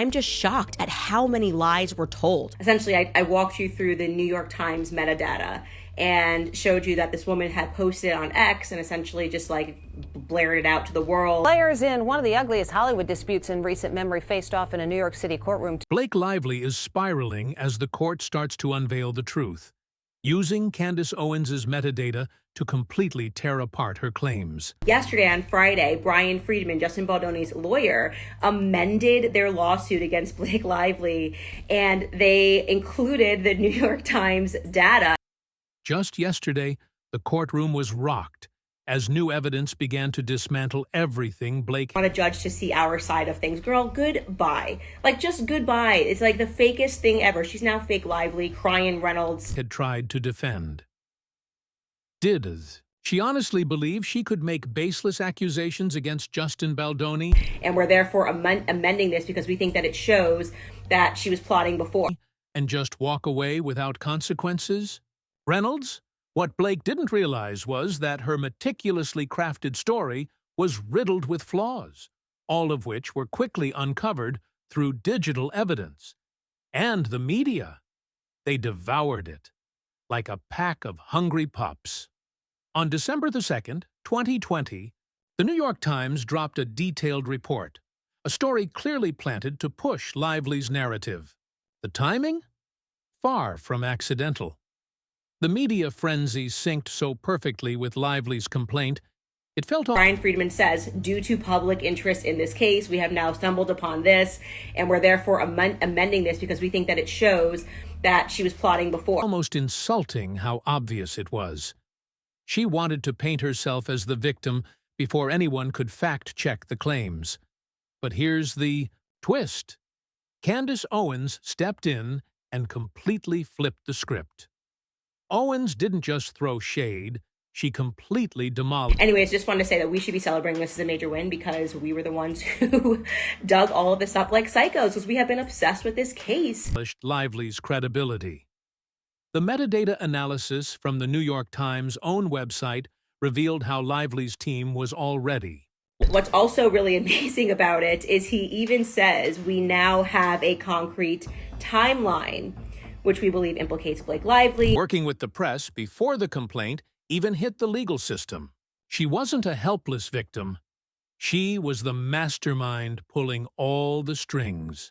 I'm just shocked at how many lies were told. Essentially, I walked you through the New York Times metadata and showed you that this woman had posted on X and essentially just like blared it out to the world. Players in one of the ugliest Hollywood disputes in recent memory faced off in a New York City courtroom. Blake Lively is spiraling as the court starts to unveil the truth, using Candace Owens' metadata to completely tear apart her claims. Yesterday on Friday, Brian Friedman, Justin Baldoni's lawyer, amended their lawsuit against Blake Lively, and they included the New York Times data. Just yesterday, the courtroom was rocked as new evidence began to dismantle everything Blake... I want a judge to see our side of things. Girl, goodbye. Like, just goodbye. It's like the fakest thing ever. She's now fake Lively, crying Reynolds. ...had tried to defend. Did she honestly believe she could make baseless accusations against Justin Baldoni? And we're therefore amending this because we think that it shows that she was plotting before. And just walk away without consequences? Reynolds? What Blake didn't realize was that her meticulously crafted story was riddled with flaws, all of which were quickly uncovered through digital evidence. And the media. They devoured it, like a pack of hungry pups. On December the 2nd, 2020, the New York Times dropped a detailed report, a story clearly planted to push Lively's narrative. The timing? Far from accidental. The media frenzy synced so perfectly with Lively's complaint, it felt... Brian Friedman says, due to public interest in this case, we have now stumbled upon this, and we're therefore amending this because we think that it shows that she was plotting before. Almost insulting how obvious it was. She wanted to paint herself as the victim before anyone could fact-check the claims. But here's the twist. Candace Owens stepped in and completely flipped the script. Owens didn't just throw shade, she completely demolished. Anyways, just wanted to say that we should be celebrating this as a major win because we were the ones who dug all of this up like psychos because we have been obsessed with this case. Lively's credibility. The metadata analysis from the New York Times' own website revealed how Lively's team was already. What's also really amazing about it is he even says we now have a concrete timeline, which we believe implicates Blake Lively. Working with the press before the complaint even hit the legal system. She wasn't a helpless victim. She was the mastermind pulling all the strings.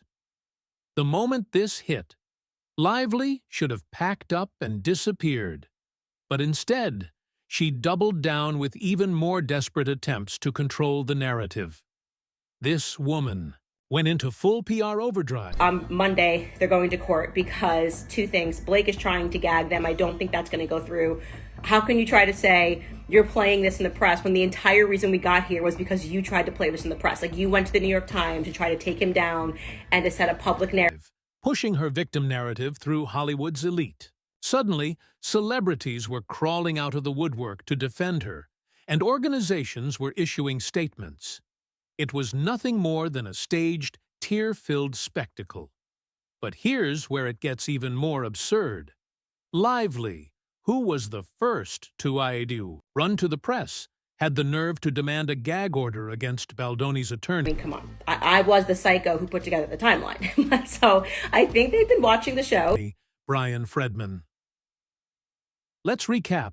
The moment this hit, Lively should have packed up and disappeared. But instead, she doubled down with even more desperate attempts to control the narrative. This woman went into full PR overdrive. On Monday, they're going to court because two things. Blake is trying to gag them. I don't think that's going to go through. How can you try to say you're playing this in the press when the entire reason we got here was because you tried to play this in the press? Like, you went to the New York Times to try to take him down and to set a public narrative. Pushing her victim narrative through Hollywood's elite. Suddenly, celebrities were crawling out of the woodwork to defend her, and organizations were issuing statements. It was nothing more than a staged, tear-filled spectacle. But here's where it gets even more absurd. Lively, who was the first to run to the press, had the nerve to demand a gag order against Baldoni's attorney. I mean, come on. I was the psycho who put together the timeline. So I think they've been watching the show. Brian Friedman. Let's recap.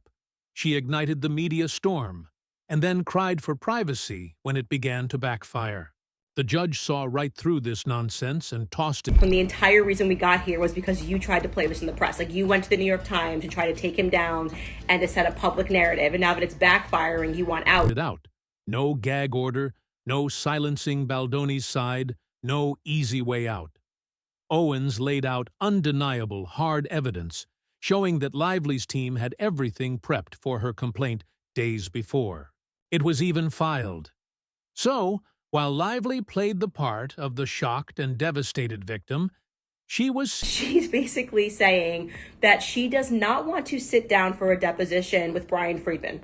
She ignited the media storm, and then cried for privacy when it began to backfire. The judge saw right through this nonsense and tossed it. When the entire reason we got here was because you tried to play this in the press. Like, you went to the New York Times to try to take him down and to set a public narrative. And now that it's backfiring, you want out. No gag order, no silencing Baldoni's side, no easy way out. Owens laid out undeniable hard evidence, showing that Lively's team had everything prepped for her complaint days before. It was even filed. So, while Lively played the part of the shocked and devastated victim, she's basically saying that she does not want to sit down for a deposition with Brian Friedman.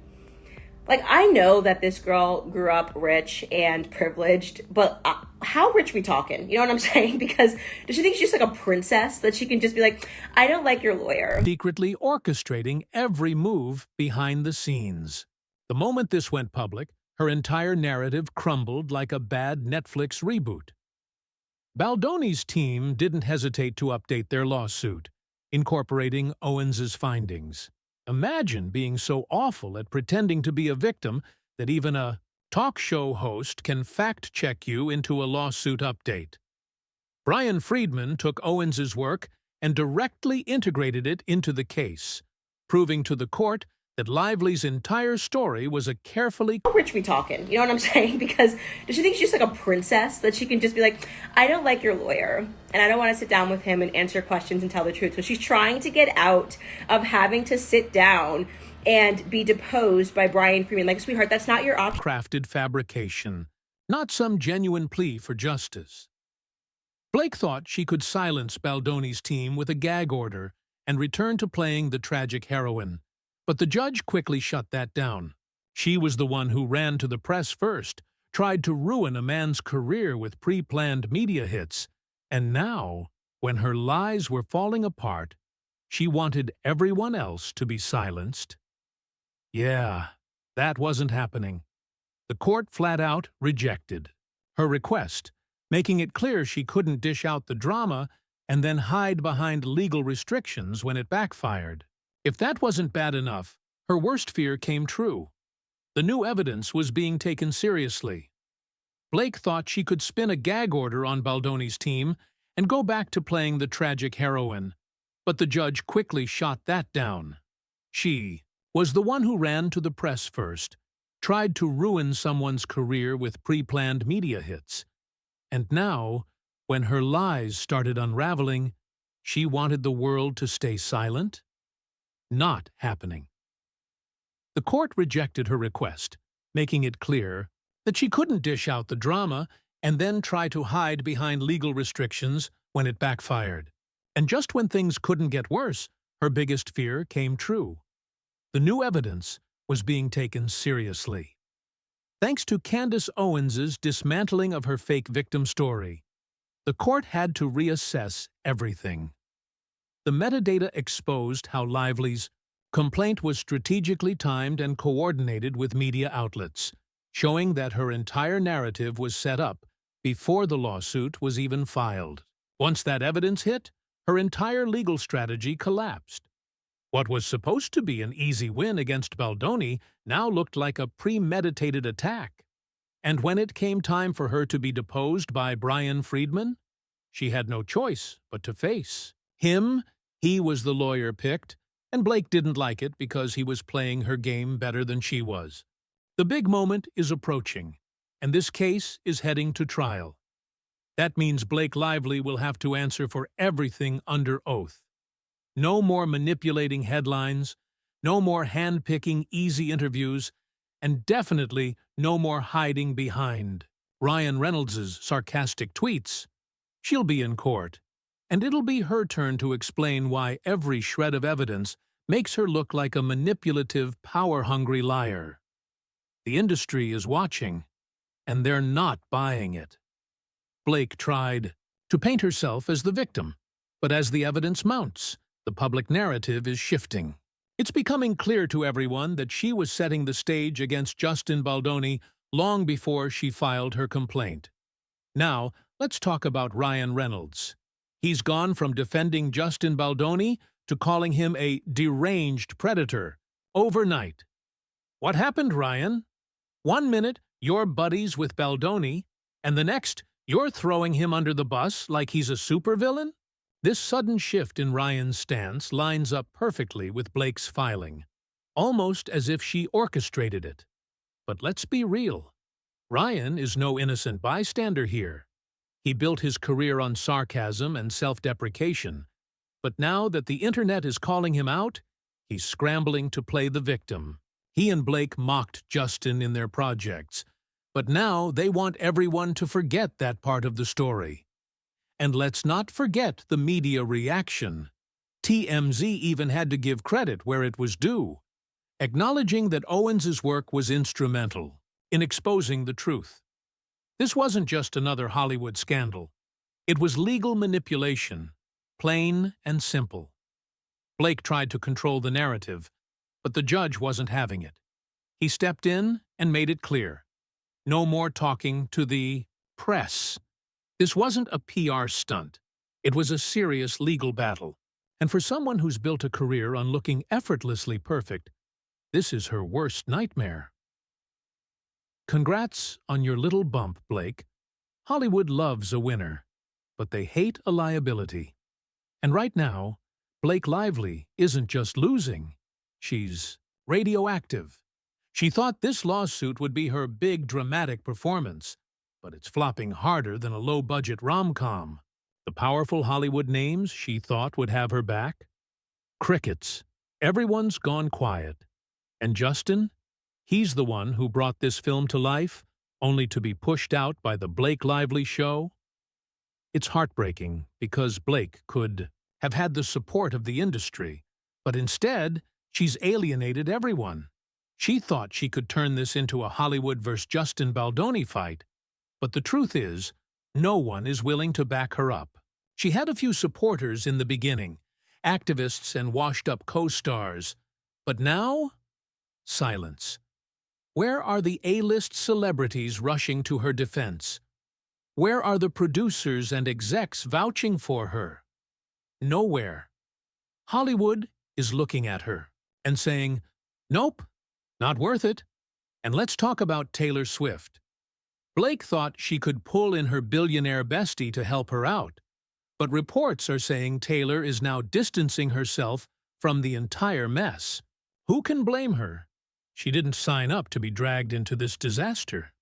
Like, I know that this girl grew up rich and privileged, but how rich we talking? You know what I'm saying? Because does she think she's like a princess that she can just be like, I don't like your lawyer? Secretly orchestrating every move behind the scenes. The moment this went public, her entire narrative crumbled like a bad Netflix reboot. Baldoni's team didn't hesitate to update their lawsuit, incorporating Owens's findings. Imagine being so awful at pretending to be a victim that even a talk show host can fact-check you into a lawsuit update. Brian Friedman took Owens's work and directly integrated it into the case, proving to the court that Lively's entire story was a carefully... How rich we talking? You know what I'm saying? Because does she think she's like a princess? That she can just be like, I don't like your lawyer, and I don't want to sit down with him and answer questions and tell the truth. So she's trying to get out of having to sit down and be deposed by Brian Friedman. Like, sweetheart, that's not your option. Crafted fabrication, not some genuine plea for justice. Blake thought she could silence Baldoni's team with a gag order and return to playing the tragic heroine. But the judge quickly shut that down. She was the one who ran to the press first, tried to ruin a man's career with pre-planned media hits, and now, when her lies were falling apart, she wanted everyone else to be silenced. Yeah, that wasn't happening. The court flat out rejected her request, making it clear she couldn't dish out the drama and then hide behind legal restrictions when it backfired. If that wasn't bad enough, her worst fear came true. The new evidence was being taken seriously. Blake thought she could spin a gag order on Baldoni's team and go back to playing the tragic heroine, but the judge quickly shot that down. She was the one who ran to the press first, tried to ruin someone's career with pre-planned media hits. And now, when her lies started unraveling, she wanted the world to stay silent? Not happening. The court rejected her request, making it clear that she couldn't dish out the drama and then try to hide behind legal restrictions when it backfired. And just when things couldn't get worse, her biggest fear came true. The new evidence was being taken seriously. Thanks to Candace Owens' dismantling of her fake victim story, the court had to reassess everything. The metadata exposed how Lively's complaint was strategically timed and coordinated with media outlets, showing that her entire narrative was set up before the lawsuit was even filed. Once that evidence hit, her entire legal strategy collapsed. What was supposed to be an easy win against Baldoni now looked like a premeditated attack. And when it came time for her to be deposed by Brian Friedman, she had no choice but to face him. He was the lawyer picked, and Blake didn't like it because he was playing her game better than she was. The big moment is approaching, and this case is heading to trial. That means Blake Lively will have to answer for everything under oath. No more manipulating headlines, no more hand-picking easy interviews, and definitely no more hiding behind Ryan Reynolds' sarcastic tweets. She'll be in court, and it'll be her turn to explain why every shred of evidence makes her look like a manipulative, power-hungry liar. The industry is watching, and they're not buying it. Blake tried to paint herself as the victim, but as the evidence mounts, the public narrative is shifting. It's becoming clear to everyone that she was setting the stage against Justin Baldoni long before she filed her complaint. Now, let's talk about Ryan Reynolds. He's gone from defending Justin Baldoni to calling him a deranged predator overnight. What happened, Ryan? 1 minute, you're buddies with Baldoni, and the next, you're throwing him under the bus like he's a supervillain? This sudden shift in Ryan's stance lines up perfectly with Blake's filing, almost as if she orchestrated it. But let's be real. Ryan is no innocent bystander here. He built his career on sarcasm and self-deprecation, but now that the internet is calling him out, he's scrambling to play the victim. He and Blake mocked Justin in their projects, but now they want everyone to forget that part of the story. And let's not forget the media reaction. TMZ even had to give credit where it was due, acknowledging that Owens' work was instrumental in exposing the truth. This wasn't just another Hollywood scandal. It was legal manipulation, plain and simple. Blake tried to control the narrative, but the judge wasn't having it. He stepped in and made it clear. No more talking to the press. This wasn't a PR stunt. It was a serious legal battle. And for someone who's built a career on looking effortlessly perfect, this is her worst nightmare. Congrats on your little bump, Blake. Hollywood loves a winner, but they hate a liability. And right now, Blake Lively isn't just losing, she's radioactive. She thought this lawsuit would be her big dramatic performance, but it's flopping harder than a low-budget rom-com. The powerful Hollywood names she thought would have her back? Crickets. Everyone's gone quiet. And Justin? He's the one who brought this film to life, only to be pushed out by the Blake Lively show? It's heartbreaking because Blake could have had the support of the industry, but instead, she's alienated everyone. She thought she could turn this into a Hollywood versus Justin Baldoni fight, but the truth is, no one is willing to back her up. She had a few supporters in the beginning, activists and washed-up co-stars, but now, silence. Where are the A-list celebrities rushing to her defense? Where are the producers and execs vouching for her? Nowhere. Hollywood is looking at her and saying, nope, not worth it. And let's talk about Taylor Swift. Blake thought she could pull in her billionaire bestie to help her out, but reports are saying Taylor is now distancing herself from the entire mess. Who can blame her? She didn't sign up to be dragged into this disaster.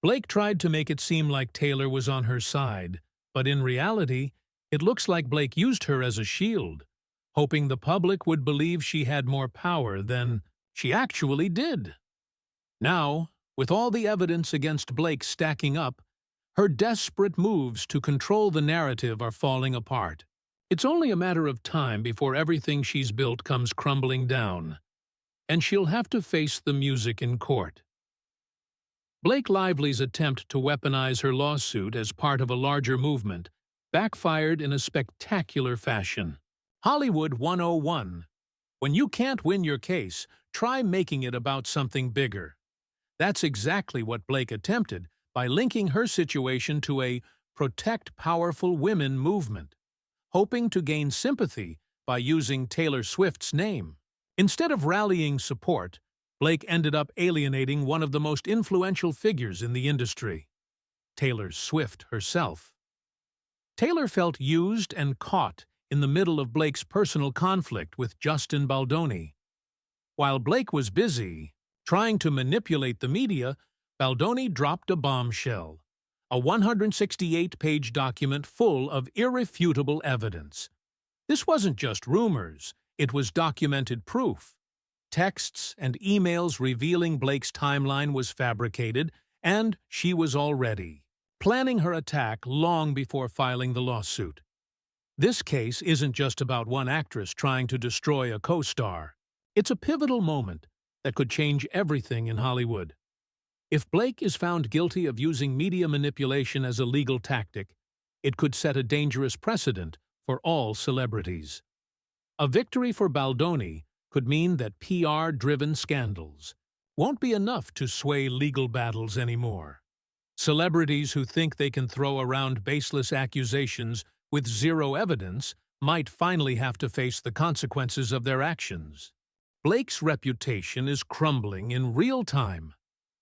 Blake tried to make it seem like Taylor was on her side, but in reality, it looks like Blake used her as a shield, hoping the public would believe she had more power than she actually did. Now, with all the evidence against Blake stacking up, her desperate moves to control the narrative are falling apart. It's only a matter of time before everything she's built comes crumbling down, and she'll have to face the music in court. Blake Lively's attempt to weaponize her lawsuit as part of a larger movement backfired in a spectacular fashion. Hollywood 101. When you can't win your case, try making it about something bigger. That's exactly what Blake attempted by linking her situation to a Protect Powerful Women movement, hoping to gain sympathy by using Taylor Swift's name. Instead of rallying support, Blake ended up alienating one of the most influential figures in the industry, Taylor Swift herself. Taylor felt used and caught in the middle of Blake's personal conflict with Justin Baldoni. While Blake was busy trying to manipulate the media, Baldoni dropped a bombshell, a 168-page document full of irrefutable evidence. This wasn't just rumors, it was documented proof. Texts and emails revealing Blake's timeline was fabricated, and she was already planning her attack long before filing the lawsuit. This case isn't just about one actress trying to destroy a co-star. It's a pivotal moment that could change everything in Hollywood. If Blake is found guilty of using media manipulation as a legal tactic, it could set a dangerous precedent for all celebrities. A victory for Baldoni could mean that PR-driven scandals won't be enough to sway legal battles anymore. Celebrities who think they can throw around baseless accusations with zero evidence might finally have to face the consequences of their actions. Blake's reputation is crumbling in real time.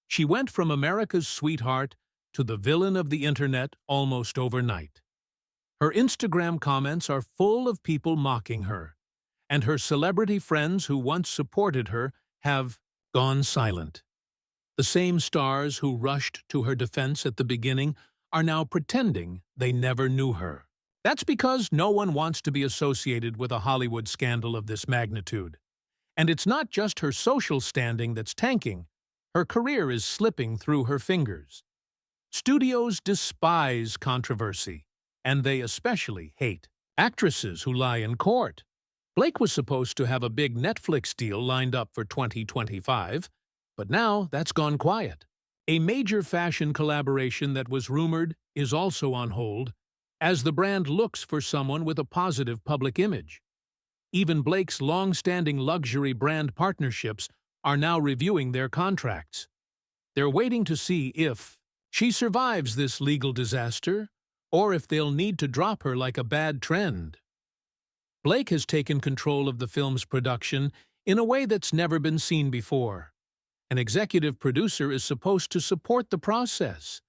She went from America's sweetheart to the villain of the internet almost overnight. Her Instagram comments are full of people mocking her, and her celebrity friends who once supported her have gone silent. The same stars who rushed to her defense at the beginning are now pretending they never knew her. That's because no one wants to be associated with a Hollywood scandal of this magnitude. And it's not just her social standing that's tanking. Her career is slipping through her fingers. Studios despise controversy, and they especially hate actresses who lie in court. Blake was supposed to have a big Netflix deal lined up for 2025, but now that's gone quiet. A major fashion collaboration that was rumored is also on hold, as the brand looks for someone with a positive public image. Even Blake's long-standing luxury brand partnerships are now reviewing their contracts. They're waiting to see if she survives this legal disaster or if they'll need to drop her like a bad trend. Blake has taken control of the film's production in a way that's never been seen before. An executive producer is supposed to support the process,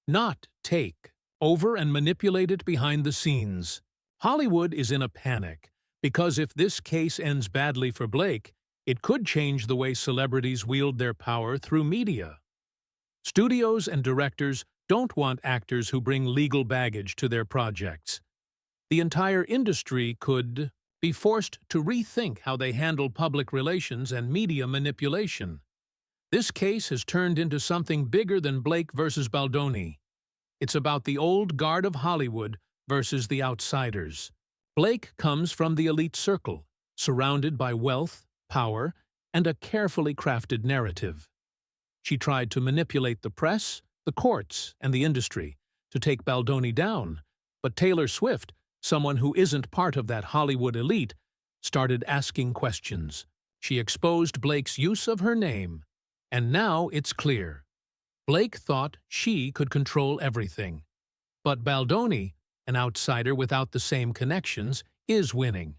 not take over and manipulate it behind the scenes. Hollywood is in a panic, because if this case ends badly for Blake, it could change the way celebrities wield their power through media. Studios and directors don't want actors who bring legal baggage to their projects. The entire industry could be forced to rethink how they handle public relations and media manipulation. This case has turned into something bigger than Blake versus Baldoni. It's about the old guard of Hollywood versus the outsiders. Blake comes from the elite circle, surrounded by wealth, power, and a carefully crafted narrative. She tried to manipulate the press, the courts, and the industry to take Baldoni down, but Taylor Swift, someone who isn't part of that Hollywood elite, started asking questions. She exposed Blake's use of her name, and now it's clear. Blake thought she could control everything. But Baldoni, an outsider without the same connections, is winning,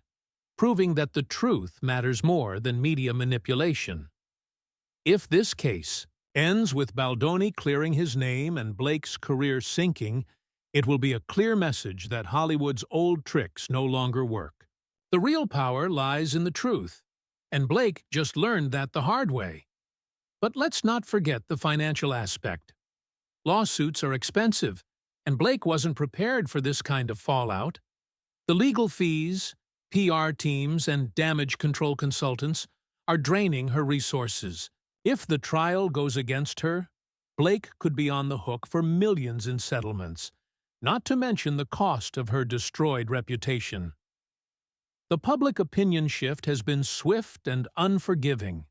proving that the truth matters more than media manipulation. If this case ends with Baldoni clearing his name and Blake's career sinking, it will be a clear message that Hollywood's old tricks no longer work. The real power lies in the truth, and Blake just learned that the hard way. But let's not forget the financial aspect. Lawsuits are expensive, and Blake wasn't prepared for this kind of fallout. The legal fees, PR teams, and damage control consultants are draining her resources. If the trial goes against her, Blake could be on the hook for millions in settlements, not to mention the cost of her destroyed reputation. The public opinion shift has been swift and unforgiving.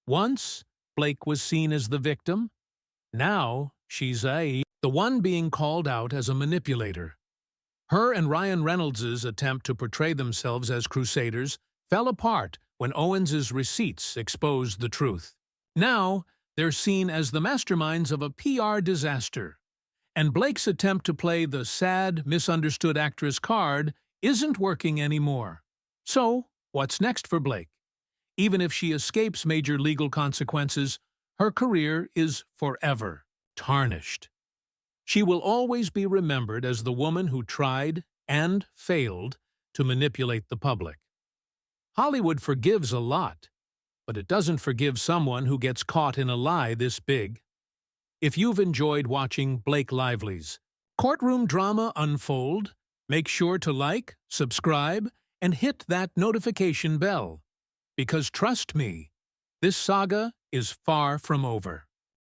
Once, Blake was seen as the victim. Now, she's the one being called out as a manipulator. Her and Ryan Reynolds' attempt to portray themselves as crusaders fell apart when Owens' receipts exposed the truth. Now, they're seen as the masterminds of a PR disaster. And Blake's attempt to play the sad, misunderstood actress card isn't working anymore. So, what's next for Blake? Even if she escapes major legal consequences, her career is forever tarnished. She will always be remembered as the woman who tried and failed to manipulate the public. Hollywood forgives a lot, but it doesn't forgive someone who gets caught in a lie this big. If you've enjoyed watching Blake Lively's courtroom drama unfold, make sure to like, subscribe, and hit that notification bell. Because trust me, this saga is far from over.